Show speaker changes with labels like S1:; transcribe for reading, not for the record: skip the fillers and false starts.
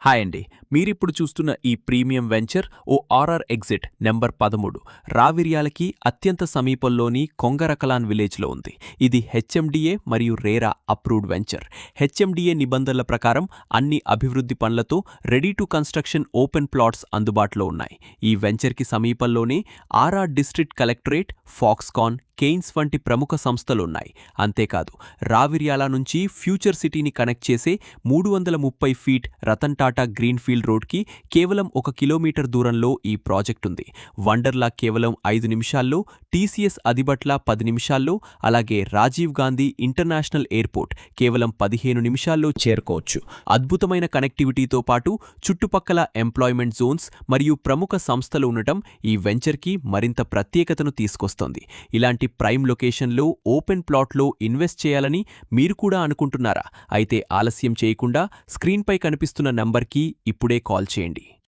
S1: Hi అండి. మీరిప్పుడు చూస్తున్న ఈ ప్రీమియం వెంచర్ ఓ ఆర్ఆర్ ఎగ్జిట్ నెంబర్ 13 రావిర్యాలకి అత్యంత సమీపంలోని కొంగరకలాన్ విలేజ్లో ఉంది. ఇది హెచ్ఎండిఏ మరియు రేరా అప్రూవ్డ్ వెంచర్. హెచ్ఎండిఏ నిబంధనల ప్రకారం అన్ని అభివృద్ధి పనులతో ready to construction open plots అందుబాటులో ఉన్నాయి. ఈ వెంచర్కి సమీపంలోనే RR district collectorate, Foxconn, Kaynes వంటి ప్రముఖ సంస్థలున్నాయి. అంతేకాదు రావిర్యాల నుంచి ఫ్యూచర్ సిటీని కనెక్ట్ చేసే 330 ఫీట్ రతన్ టాటా గ్రీన్ఫీల్డ్ రోడ్కి కేవలం 1 కిలోమీటర్ దూరంలో ఈ ప్రాజెక్ట్ ఉంది. వండర్లా కేవలం 5 నిమిషాల్లో, టీసీఎస్ అదిబట్ల 10 నిమిషాల్లో, అలాగే రాజీవ్ గాంధీ ఇంటర్నేషనల్ ఎయిర్పోర్ట్ కేవలం 15 నిమిషాల్లో చేరుకోవచ్చు. అద్భుతమైన కనెక్టివిటీతో పాటు చుట్టుపక్కల ఎంప్లాయ్మెంట్ జోన్స్ మరియు ప్రముఖ సంస్థలు ఉండటం ఈ వెంచర్కి మరింత ప్రత్యేకతను తీసుకొస్తోంది. ఇలాంటి ప్రైమ్ లొకేషన్లో ఓపెన్ ప్లాట్లో ఇన్వెస్ట్ చేయాలని మీరు కూడా అనుకుంటున్నారా? అయితే ఆలస్యం చేయకుండా స్క్రీన్పై కనిపిస్తున్న నంబర్కి ఇప్పుడే కాల్ చేయండి.